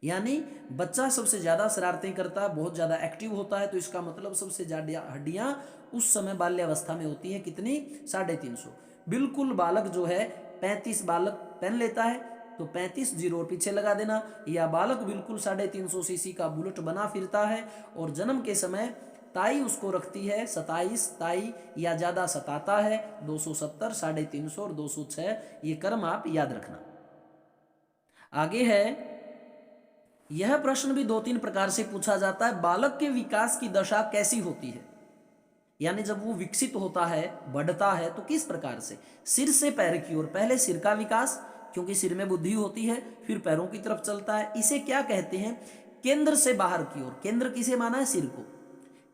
यानी बच्चा सबसे ज्यादा शरारतें करता है, बहुत ज्यादा एक्टिव होता है, तो इसका मतलब सबसे ज्यादा हड्डियां उस समय बाल्यावस्था में होती है कितनी? 350। बिल्कुल बालक जो है 35 बालक पहन लेता है तो 35 जीरो और पीछे लगा देना, या बालक बिल्कुल 350 सीसी का बुलेट बना फिरता है और जन्म के समय ताई उसको रखती है 27, ताई या ज्यादा सताता है 270, 350 और 206। ये क्रम आप याद रखना। आगे है, यह प्रश्न भी 2-3 प्रकार से पूछा जाता है, बालक के विकास की दशा कैसी होती है? यानी जब वो विकसित होता है, बढ़ता है, तो किस प्रकार से? सिर से पैर की ओर, पहले सिर का विकास, क्योंकि सिर में बुद्धि होती है, फिर पैरों की तरफ चलता है। इसे क्या कहते हैं? केंद्र से बाहर की ओर। केंद्र किसे माना है? सिर को।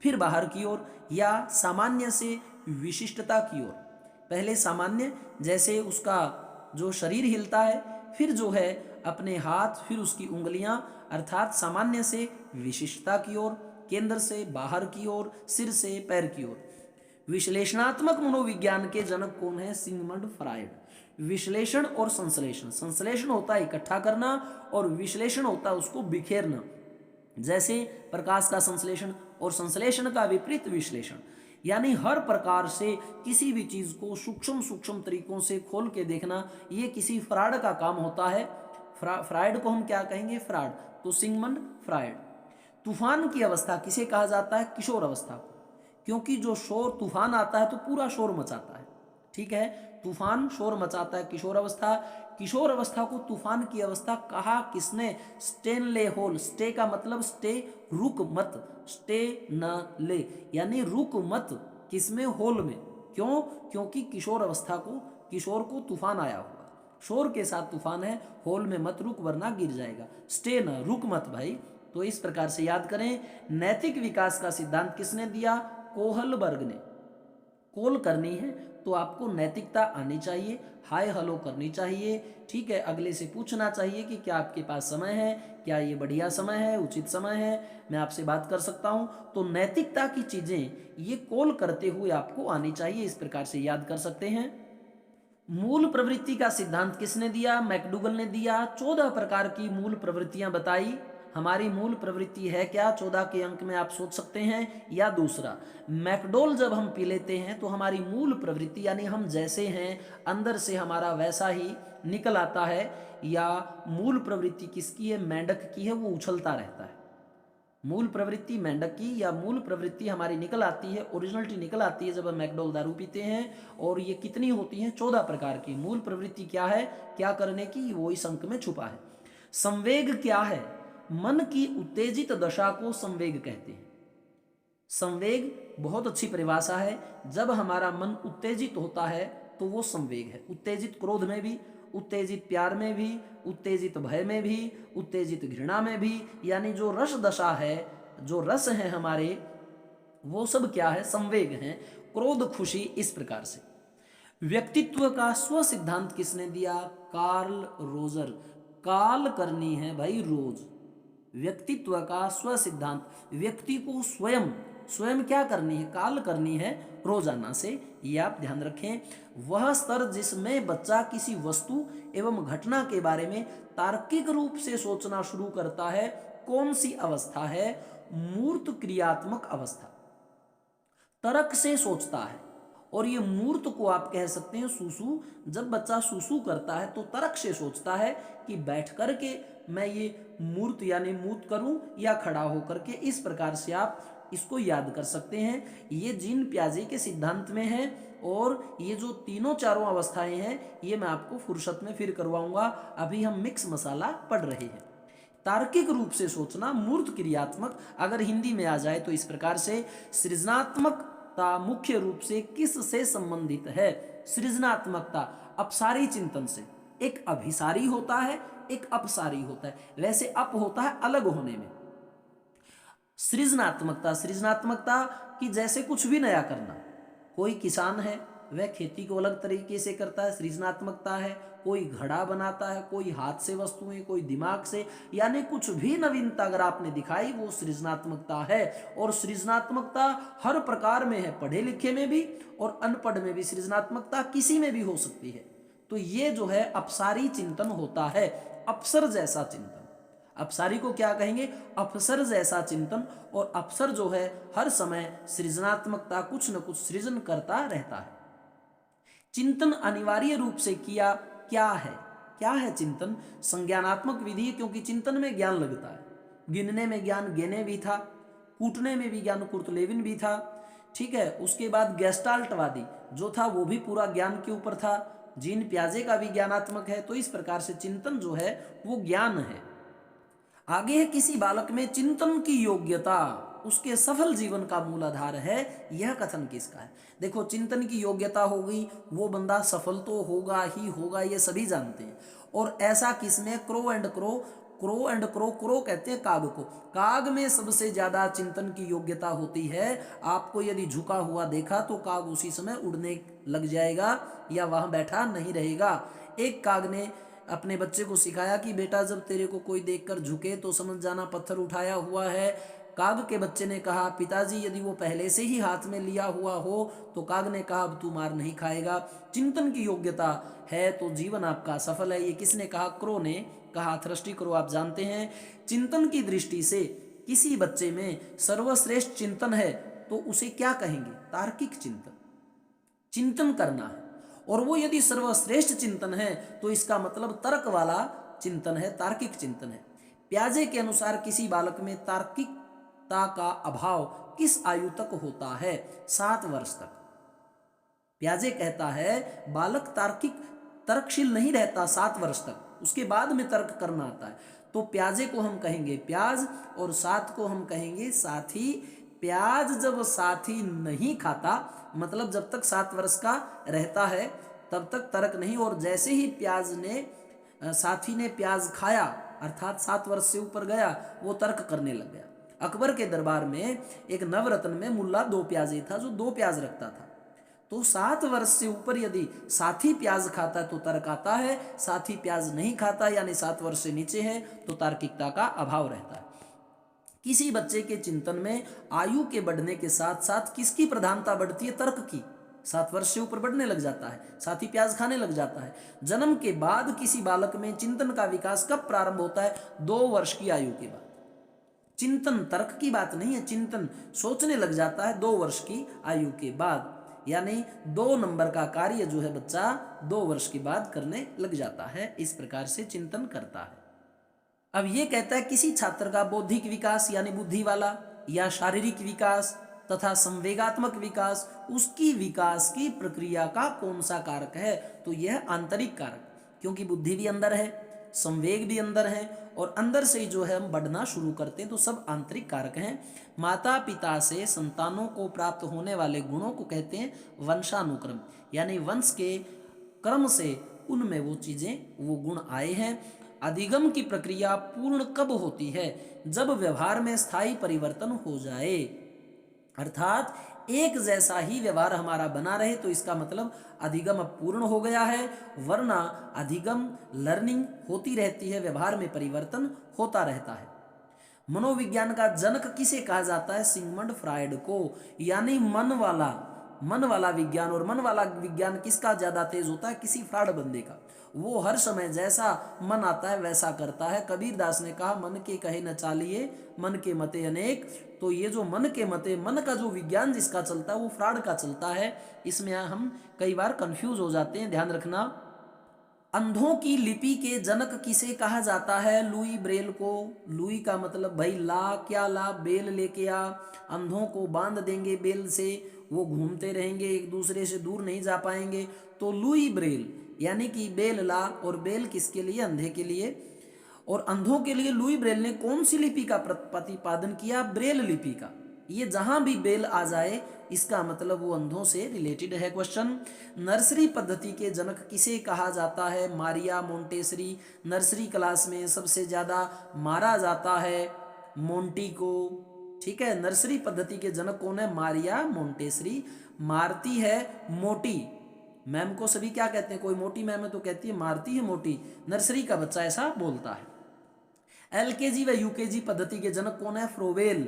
फिर बाहर की ओर, या सामान्य से विशिष्टता की ओर। पहले सामान्य, जैसे उसका जो शरीर हिलता है, फिर जो है अपने हाथ, फिर उसकी उंगलियां, अर्थात सामान्य से विशिष्टता की ओर, केंद्र से बाहर की ओर, सिर से पैर की ओर। विश्लेषणात्मक मनोविज्ञान के जनक कौन है? Sigmund Freud. विश्लेषण और संश्लेषण, संश्लेषण होता है इकट्ठा करना और विश्लेषण होता है उसको बिखेरना, जैसे प्रकाश का संश्लेषण और संश्लेषण का विपरीत विश्लेषण। यानी हर प्रकार से किसी भी चीज को सूक्ष्म सूक्ष्म तरीकों से खोल के देखना, ये किसी फ्रायड का काम होता है। फ्रायड को हम क्या कहेंगे? फ्रायड। तो सिगमंड फ्रायड। तूफान की अवस्था किसे कहा जाता है? किशोर अवस्था को, क्योंकि जो शोर तूफान आता है तो पूरा शोर मचाता है। ठीक है, तूफान शोर मचाता है, किशोर अवस्था। किशोर अवस्था को तूफान की अवस्था कहा किसने? Stanley whole. स्टे का मतलब स्टे, रुक मत, स्टे न ले, यानी रुक मत, किसमें? होल में। क्यों? क्योंकि किशोर अवस्था को, किशोर को तूफान आया हुआ, शोर के साथ तूफान है, होल में मत रुक वरना गिर जाएगा। स्टे न, रुक मत भाई। तो इस प्रकार से याद करें। नैतिक विकास का सिद्धांत किसने दिया? कोहलबर्ग ने। कॉल करनी है तो आपको नैतिकता आनी चाहिए, हाय हेलो करनी चाहिए। ठीक है, अगले से पूछना चाहिए कि क्या आपके पास समय है, क्या ये बढ़िया समय है, उचित समय है, मैं आपसे बात कर सकता हूं। तो नैतिकता की चीजें ये कॉल करते हुए आपको आनी चाहिए, इस प्रकार से याद कर सकते हैं। मूल प्रवृत्ति का सिद्धांत किसने दिया? मैकडूगल ने दिया। 14 प्रकार की मूल प्रवृत्तियां बताई। हमारी मूल प्रवृत्ति है क्या? 14 के अंक में आप सोच सकते हैं। या दूसरा, मैकडोल जब हम पी लेते हैं तो हमारी मूल प्रवृत्ति, यानी हम जैसे हैं अंदर से हमारा वैसा ही निकल आता है। या मूल प्रवृत्ति किसकी है? मेंढक की है, वो उछलता रहता है। मूल प्रवृत्ति मेंढक की, या मूल प्रवृत्ति हमारी निकल आती है, ओरिजिनलिटी निकल आती है जब हम मैकडोल दारू पीते हैं। और ये कितनी होती हैं? 14 प्रकार की। मूल प्रवृत्ति क्या है, क्या करने की, वो इस अंक में छुपा है। संवेग क्या है? मन की उत्तेजित दशा को संवेग कहते हैं। संवेग बहुत अच्छी परिभाषा है। जब हमारा मन उत्तेजित होता है तो वो संवेग है। उत्तेजित क्रोध में भी, उत्तेजित प्यार में भी, उत्तेजित भय में भी, उत्तेजित घृणा में भी, यानी जो रस दशा है, जो रस है हमारे, वो सब क्या है? संवेग है। क्रोध, खुशी, इस प्रकार से। व्यक्तित्व का स्व सिद्धांत किसने दिया? Carl Roger. काल करनी है भाई रोज। व्यक्तित्व का स्व सिद्धांत, व्यक्ति को स्वयं स्वयं क्या करनी है? काल करनी है रोजाना से। ये आप ध्यान रखें। वह स्तर जिसमें बच्चा किसी वस्तु एवं घटना के बारे में तार्किक रूप से सोचना शुरू करता है, कौन सी अवस्था है? मूर्त क्रियात्मक अवस्था। तर्क से सोचता है, और ये मूर्त को आप कह सकते हैं सुसु। जब बच्चा सुसु करता है तो तर्क से सोचता है कि बैठ करके मैं ये मूर्त यानी मूत करूं या खड़ा होकर के। इस प्रकार से आप इसको याद कर सकते हैं। ये जीन प्याजे के सिद्धांत में है, और ये जो तीनों चारों अवस्थाएं हैं ये मैं आपको फुर्सत में फिर करवाऊंगा। अभी हम मिक्स मसाला पढ़ रहे हैं। तार्किक रूप से सोचना, मूर्त क्रियात्मक। अगर हिंदी में आ जाए तो इस प्रकार से, सृजनात्मकता मुख्य रूप से किस से संबंधित है? सृजनात्मकता अपसारी चिंतन से। एक अभिसारी होता है, एक अपसारी होता है। वैसे अप होता है अलग होने में। सृजनात्मकता, सृजनात्मकता कि जैसे कुछ भी नया करना। कोई किसान है, वह खेती को अलग तरीके से करता है, सृजनात्मकता है। कोई घड़ा बनाता है, कोई हाथ से वस्तुएं, कोई दिमाग से, यानी कुछ भी नवीनता अगर आपने दिखाई वो सृजनात्मकता है। और सृजनात्मकता हर प्रकार में है, पढ़े लिखे में भी और अनपढ़ में भी सृजनात्मकता किसी में भी हो सकती है। तो ये जो है अपसारी चिंतन होता है, अप्सर जैसा चिंतन। अपसारी को क्या कहेंगे? अप्सर जैसा चिंतन। और अप्सर जो है हर समय सृजनात्मकता कुछ न कुछ सृजन करता रहता है। चिंतन अनिवार्य रूप से किया क्या है? क्या है चिंतन? संज्ञानात्मक विधि, क्योंकि चिंतन में ज्ञान लगता है। गिनने में ज्ञान गेने भी था, कूटने में भी ज्ञान कुर्तलेविन भी था, ठीक है। उसके बाद गेस्टाल्टवादी जो था वो भी पूरा ज्ञान के ऊपर था। जीन प्याजे का भी ज्ञानात्मक है। तो इस प्रकार से चिंतन जो है वो ज्ञान है। आगे है किसी बालक में चिंतन की योग्यता उसके सफल जीवन का मूल आधार है। यह कथन किसका है? देखो, चिंतन की योग्यता होगी वो बंदा सफल तो होगा ही होगा, ये सभी जानते हैं। और ऐसा किसमें? Crow and crow, crow and crow, crow कहते हैं काग को। काग में सबसे ज्यादा चिंतन की योग्यता होती है। आपको यदि झुका हुआ देखा तो काग उसी समय उड़ने लग जाएगा या वहां बैठा नहीं रहेगा। एक काग ने अपने बच्चे को सिखाया कि बेटा जब तेरे को कोई देखकर झुके तो समझ जाना पत्थर उठाया हुआ है। काग के बच्चे ने कहा पिताजी यदि वो पहले से ही हाथ में लिया हुआ हो तो काग ने कहा अब तू मार नहीं खाएगा। चिंतन की योग्यता है तो जीवन आपका सफल है। ये किसने कहा? क्रो ने कहा। थ्रस्टी क्रो आप जानते हैं। चिंतन की दृष्टि से किसी बच्चे में सर्वश्रेष्ठ चिंतन है तो उसे क्या कहेंगे? तार्किक चिंतन। चिंतन करना है और वो यदि सर्वश्रेष्ठ चिंतन है तो इसका मतलब तर्क वाला चिंतन है, तार्किक चिंतन है। प्याजे के अनुसार किसी बालक में तार्किकता का अभाव किस आयु तक होता है? 7 वर्ष तक। प्याजे कहता है बालक तर्कशील नहीं रहता 7 वर्ष तक, उसके बाद में तर्क करना आता है। तो प्याजे को हम कहेंगे प्याज और 7 को हम कहेंगे साथी। प्याज जब साथी नहीं खाता, मतलब जब तक 7 वर्ष का रहता है तब तक तर्क नहीं। और जैसे ही साथी ने प्याज खाया अर्थात 7 वर्ष से ऊपर गया, वो तर्क करने लग गया। अकबर के दरबार में एक नवरत्न में मुल्ला 2 प्याजे था जो 2 प्याज रखता था। तो 7 वर्ष से ऊपर यदि साथी प्याज खाता है तो तर्क आता है, साथी प्याज नहीं खाता यानी 7 वर्ष से नीचे है तो तार्किकता का अभाव रहता है। किसी बच्चे के चिंतन में आयु के बढ़ने के साथ साथ किसकी प्रधानता बढ़ती है? तर्क की। 7 वर्ष से ऊपर बढ़ने लग जाता है, साथ ही प्याज खाने लग जाता है। जन्म के बाद किसी बालक में चिंतन का विकास कब प्रारंभ होता है? 2 वर्ष की आयु के बाद। चिंतन तर्क की बात नहीं है, चिंतन सोचने लग जाता है 2 वर्ष की आयु के बाद, यानी 2 नंबर का कार्य जो है बच्चा 2 वर्ष के बाद करने लग जाता है। इस प्रकार से चिंतन करता है। अब ये कहता है किसी छात्र का बौद्धिक विकास यानी बुद्धि वाला या शारीरिक विकास तथा संवेगात्मक विकास, उसकी विकास की प्रक्रिया का कौन सा कारक है? तो यह आंतरिक कारक, क्योंकि बुद्धि भी अंदर है, संवेग भी अंदर है और अंदर से ही जो है हम बढ़ना शुरू करते हैं, तो सब आंतरिक कारक हैं। माता पिता से संतानों को प्राप्त होने वाले गुणों को कहते हैं वंशानुक्रम, यानी वंश के क्रम से उनमें वो चीजें वो गुण आए हैं। अधिगम की प्रक्रिया पूर्ण कब होती है? जब व्यवहार में स्थायी परिवर्तन हो जाए, अर्थात एक जैसा ही व्यवहार हमारा बना रहे तो इसका मतलब अधिगम अब पूर्ण हो गया है। वरना अधिगम लर्निंग होती रहती है, व्यवहार में परिवर्तन होता रहता है। मनोविज्ञान का जनक किसे कहा जाता है? सिगमंड फ्रायड को, यानी मन वाला विज्ञान। और मन वाला विज्ञान किसका ज्यादा तेज होता है? किसी फ्राड बंदे का। वो हर समय जैसा मन आता है वैसा करता है। कबीर दास ने कहा मन के कहे न चालिए, मन के मते अनेक। तो ये जो मन के मते, मन का जो विज्ञान जिसका चलता है वो फ्राड का चलता है। इसमें हम कई बार कंफ्यूज हो जाते हैं, ध्यान रखना। अंधों की लिपि के जनक किसे कहा जाता है? लुई ब्रेल को। लुई का मतलब भाई ला, क्या ला? बेल लेके आ, अंधों को बांध देंगे बेल से, वो घूमते रहेंगे, एक दूसरे से दूर नहीं जा पाएंगे। तो लुई ब्रेल यानी कि बेल ला, और बेल किसके लिए? अंधे के लिए। और अंधों के लिए लुई ब्रेल ने कौन सी लिपि का प्रतिपादन किया? ब्रेल लिपि का। ये जहां भी बेल आ जाए इसका मतलब वो अंधों से रिलेटेड है। क्वेश्चन, नर्सरी पद्धति के जनक किसे कहा जाता है? Maria Montessori. नर्सरी क्लास में सबसे ज्यादा मारा जाता है मोंटी को, ठीक है। नर्सरी पद्धति के जनक कौन है? Maria Montessori. मारती है मोटी, मैम को सभी क्या कहते हैं, कोई मोटी मैम है तो कहती है मारती है मोटी, नर्सरी का बच्चा ऐसा बोलता है। एलकेजी व यूकेजी पद्धति के जनक कौन है, फ्रोबेल।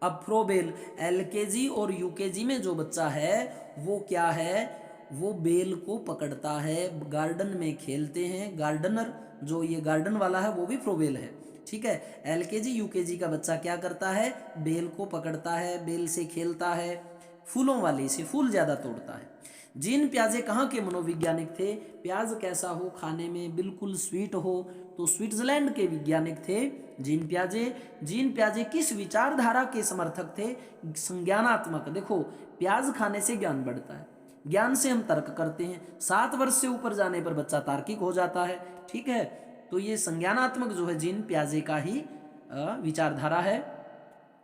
अब फ्रोबेल, एलकेजी और यूकेजी में जो बच्चा है वो क्या है, वो बेल को पकड़ता है, गार्डन में खेलते हैं, गार्डनर जो ये गार्डन वाला है वो भी फ्रोबेल है, ठीक है। एलकेजी यूकेजी का बच्चा क्या करता है, बेल को पकड़ता है, बेल से खेलता है, फूलों वाले से फूल ज्यादा तोड़ता है। जीन प्याजे कहाँ के मनोवैज्ञानिक थे, प्याज कैसा हो खाने में, बिल्कुल स्वीट हो, तो स्विट्जरलैंड के वैज्ञानिक थे जीन प्याजे। जीन प्याजे किस विचारधारा के समर्थक थे, संज्ञानात्मक। देखो प्याज खाने से ज्ञान बढ़ता है, ज्ञान से हम तर्क करते हैं, 7 वर्ष से ऊपर जाने पर बच्चा तार्किक हो जाता है, ठीक है। तो ये संज्ञानात्मक जो है जीन प्याजे का ही विचारधारा है।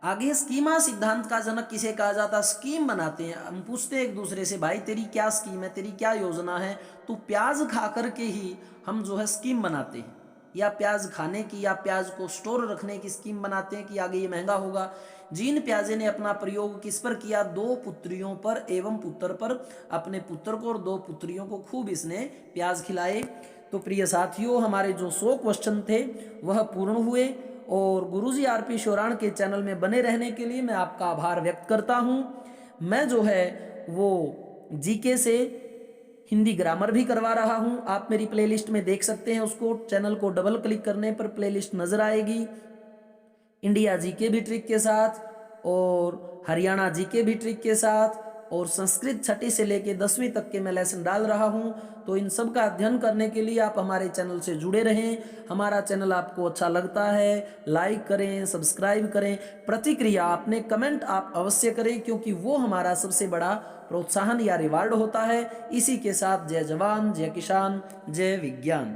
आगे स्कीमा सिद्धांत का जनक किसे कहा जाता है, स्कीम बनाते हैं, हम पूछते हैं एक दूसरे से भाई तेरी क्या स्कीम है, तेरी क्या योजना है, तो प्याज खा करके ही हम जो है स्कीम बनाते हैं, या प्याज खाने की या प्याज को स्टोर रखने की स्कीम बनाते हैं कि आगे ये महंगा होगा। जीन प्याजे ने अपना प्रयोग किस पर किया, 2 पुत्रियों पर एवं पुत्र पर। अपने पुत्र को और 2 पुत्रियों को खूब इसने प्याज खिलाए। तो प्रिय साथियों, हमारे जो 100 क्वेश्चन थे वह पूर्ण हुए, और गुरुजी आरपी शोराण के चैनल में बने रहने के लिए मैं आपका आभार व्यक्त करता हूं। मैं जो है वो जीके से हिंदी ग्रामर भी करवा रहा हूं, आप मेरी प्लेलिस्ट में देख सकते हैं उसको, चैनल को डबल क्लिक करने पर प्लेलिस्ट नजर आएगी। इंडिया जीके भी ट्रिक के साथ, और हरियाणा जीके भी ट्रिक के साथ, और संस्कृत 6ठी से लेकर 10वीं तक के मैं लेसन डाल रहा हूं। तो इन सब का अध्ययन करने के लिए आप हमारे चैनल से जुड़े रहें। हमारा चैनल आपको अच्छा लगता है, लाइक करें, सब्सक्राइब करें, प्रतिक्रिया अपने कमेंट आप अवश्य करें, क्योंकि वो हमारा सबसे बड़ा प्रोत्साहन या रिवार्ड होता है। इसी के साथ जय जवान, जय किसान, जय विज्ञान।